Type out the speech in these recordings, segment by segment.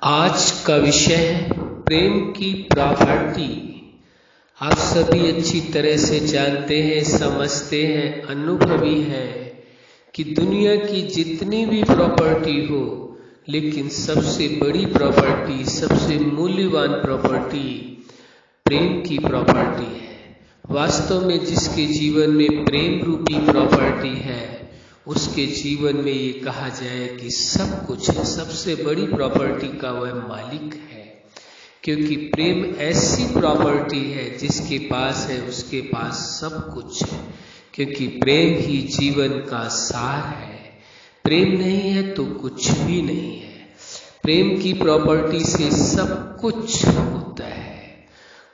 आज का विषय है प्रेम की प्रॉपर्टी। आप सभी अच्छी तरह से जानते हैं, समझते हैं, अनुभवी हैं कि दुनिया की जितनी भी प्रॉपर्टी हो, लेकिन सबसे बड़ी प्रॉपर्टी, सबसे मूल्यवान प्रॉपर्टी प्रेम की प्रॉपर्टी है। वास्तव में जिसके जीवन में प्रेम रूपी प्रॉपर्टी है, उसके जीवन में ये कहा जाए कि सब कुछ है, सबसे बड़ी प्रॉपर्टी का वह मालिक है। क्योंकि प्रेम ऐसी प्रॉपर्टी है जिसके पास है उसके पास सब कुछ है, क्योंकि प्रेम ही जीवन का सार है। प्रेम नहीं है तो कुछ भी नहीं है। प्रेम की प्रॉपर्टी से सब कुछ होता है।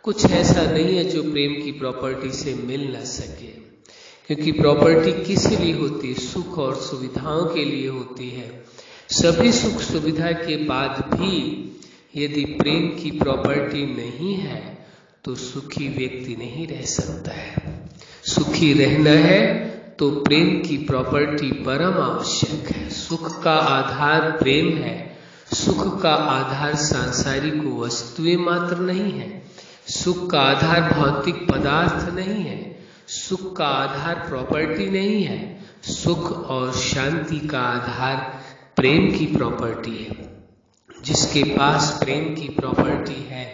कुछ ऐसा नहीं है जो प्रेम की प्रॉपर्टी से मिल ना सके, क्योंकि प्रॉपर्टी किस लिए होती है? सुख और सुविधाओं के लिए होती है। सभी सुख सुविधा के बाद भी यदि प्रेम की प्रॉपर्टी नहीं है तो सुखी व्यक्ति नहीं रह सकता है। सुखी रहना है तो प्रेम की प्रॉपर्टी परम आवश्यक है। सुख का आधार प्रेम है। सुख का आधार सांसारिक वस्तुएं मात्र नहीं है। सुख का आधार भौतिक पदार्थ नहीं है। सुख का आधार प्रॉपर्टी नहीं है। सुख और शांति का आधार प्रेम की प्रॉपर्टी है। जिसके पास प्रेम की प्रॉपर्टी है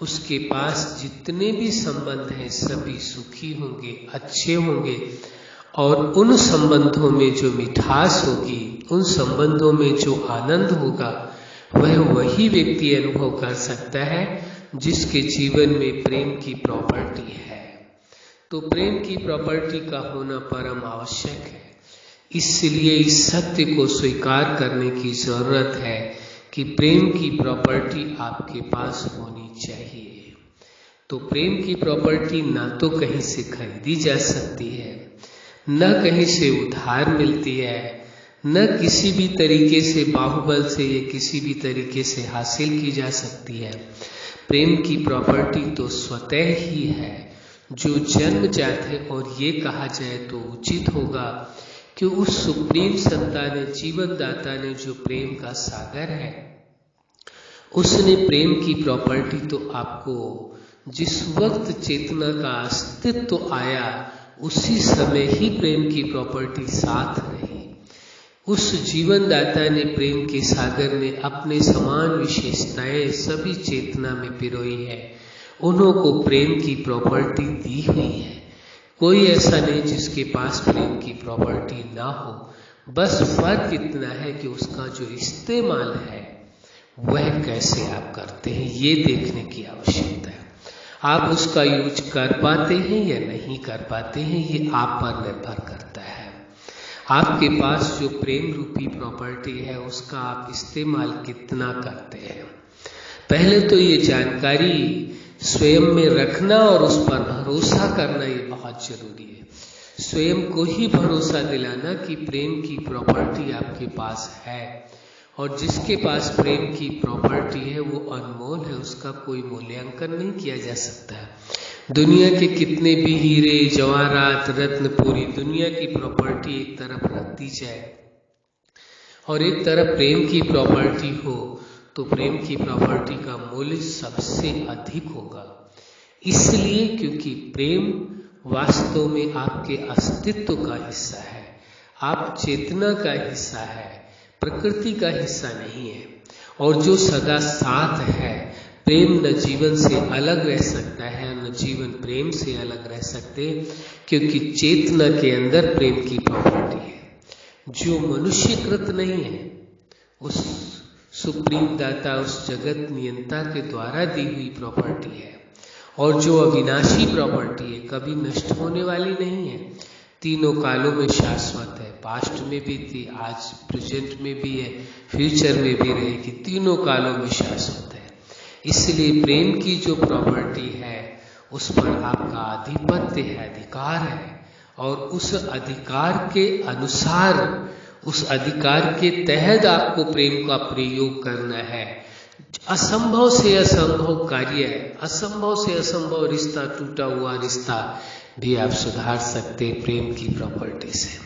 उसके पास जितने भी संबंध हैं सभी सुखी होंगे, अच्छे होंगे, और उन संबंधों में जो मिठास होगी, उन संबंधों में जो आनंद होगा, वह वही व्यक्ति अनुभव कर सकता है जिसके जीवन में प्रेम की प्रॉपर्टी है। तो प्रेम की प्रॉपर्टी का होना परम आवश्यक है। इसलिए इस सत्य को स्वीकार करने की जरूरत है कि प्रेम की प्रॉपर्टी आपके पास होनी चाहिए। तो प्रेम की प्रॉपर्टी ना तो कहीं से खरीदी जा सकती है, न कहीं से उधार मिलती है, न किसी भी तरीके से बाहुबल से या किसी भी तरीके से हासिल की जा सकती है। प्रेम की प्रॉपर्टी तो स्वतः ही है, जो जन्मजात है। और ये कहा जाए तो उचित होगा कि उस सुप्रीम सत्ता ने, जीवन दाता ने, जो प्रेम का सागर है, उसने प्रेम की प्रॉपर्टी तो आपको जिस वक्त चेतना का अस्तित्व आया उसी समय ही प्रेम की प्रॉपर्टी साथ रही। उस जीवन दाता ने, प्रेम के सागर ने अपने समान विशेषताएं सभी चेतना में पिरोई है। उन्हों को प्रेम की प्रॉपर्टी दी हुई है। कोई ऐसा नहीं जिसके पास प्रेम की प्रॉपर्टी ना हो। बस फर्क इतना है कि उसका जो इस्तेमाल है वह कैसे आप करते हैं, ये देखने की आवश्यकता है। आप उसका यूज कर पाते हैं या नहीं कर पाते हैं, ये आप पर निर्भर करता है। आपके पास जो प्रेम रूपी प्रॉपर्टी है उसका आप इस्तेमाल कितना करते हैं। पहले तो ये जानकारी स्वयं में रखना और उस पर भरोसा करना ये बहुत जरूरी है। स्वयं को ही भरोसा दिलाना कि प्रेम की प्रॉपर्टी आपके पास है, और जिसके पास प्रेम की प्रॉपर्टी है वो अनमोल है, उसका कोई मूल्यांकन नहीं किया जा सकता। दुनिया के कितने भी हीरे जवाहरात रत्न, पूरी दुनिया की प्रॉपर्टी एक तरफ रख दी जाए और एक तरफ प्रेम की प्रॉपर्टी हो, तो प्रेम की प्रॉपर्टी का मूल्य सबसे अधिक होगा। इसलिए क्योंकि प्रेम वास्तव में आपके अस्तित्व का हिस्सा है, आप चेतना का हिस्सा है, प्रकृति का हिस्सा नहीं है। और जो सदा साथ है, प्रेम न जीवन से अलग रह सकता है, न जीवन प्रेम से अलग रह सकते, क्योंकि चेतना के अंदर प्रेम की प्रॉपर्टी है जो मनुष्यकृत नहीं है। उस सुप्रीम दाता, उस जगत नियंता के द्वारा दी हुई प्रॉपर्टी है, और जो अविनाशी प्रॉपर्टी है, कभी नष्ट होने वाली नहीं है, तीनों कालों में शाश्वत है। पास्ट में भी थी, आज प्रेजेंट में भी है, फ्यूचर में भी रहेगी, तीनों कालों में शाश्वत है। इसलिए प्रेम की जो प्रॉपर्टी है उस पर आपका आधिपत्य है, अधिकार है, और उस अधिकार के अनुसार, उस अधिकार के तहत आपको प्रेम का प्रयोग करना है। असंभव से असंभव कार्य है, असंभव से असंभव रिश्ता, टूटा हुआ रिश्ता भी आप सुधार सकते प्रेम की प्रॉपर्टी से।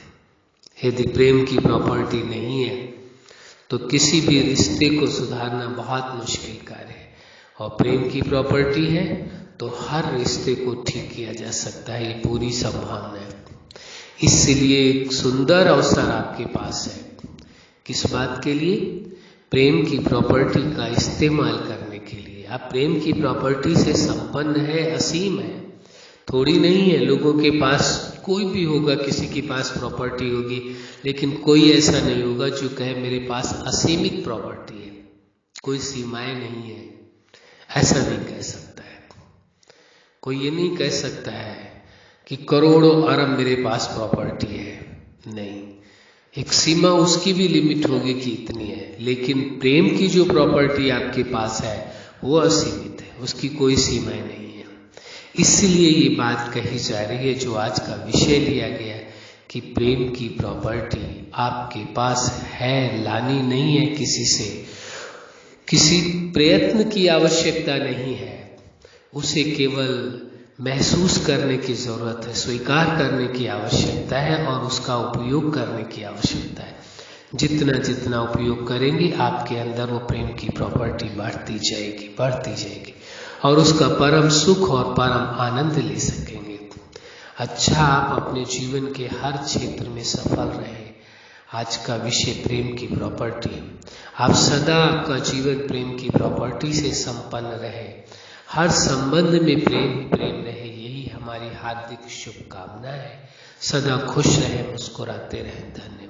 यदि प्रेम की प्रॉपर्टी नहीं है तो किसी भी रिश्ते को सुधारना बहुत मुश्किल कार्य है। और प्रेम की प्रॉपर्टी है तो हर रिश्ते को ठीक किया जा सकता है, ये पूरी संभावना है। इसलिए एक सुंदर अवसर आपके पास है। किस बात के लिए? प्रेम की प्रॉपर्टी का इस्तेमाल करने के लिए। आप प्रेम की प्रॉपर्टी से संपन्न है, असीम है, थोड़ी नहीं है। लोगों के पास कोई भी होगा, किसी के पास प्रॉपर्टी होगी, लेकिन कोई ऐसा नहीं होगा जो कहे मेरे पास असीमित प्रॉपर्टी है, कोई सीमाएं नहीं है। ऐसा नहीं कह सकता है कोई। ये नहीं कह सकता है कि करोड़ों अरब मेरे पास प्रॉपर्टी है। नहीं, एक सीमा उसकी भी लिमिट होगी कि इतनी है। लेकिन प्रेम की जो प्रॉपर्टी आपके पास है वो असीमित है, उसकी कोई सीमाएं नहीं है। इसलिए ये बात कही जा रही है, जो आज का विषय लिया गया है, कि प्रेम की प्रॉपर्टी आपके पास है, लानी नहीं है किसी से, किसी प्रयत्न की आवश्यकता नहीं है। उसे केवल महसूस करने की जरूरत है, स्वीकार करने की आवश्यकता है और उसका उपयोग करने की आवश्यकता है। जितना जितना उपयोग करेंगे आपके अंदर वो प्रेम की प्रॉपर्टी बढ़ती जाएगी और उसका परम सुख और परम आनंद ले सकेंगे। अच्छा, आप अपने जीवन के हर क्षेत्र में सफल रहे। आज का विषय प्रेम की प्रॉपर्टी। आप सदा आपका जीवन प्रेम की प्रॉपर्टी से संपन्न रहे, हर संबंध में प्रेम रहे, यही हमारी हार्दिक शुभकामना है। सदा खुश रहे, मुस्कुराते रहे। धन्यवाद।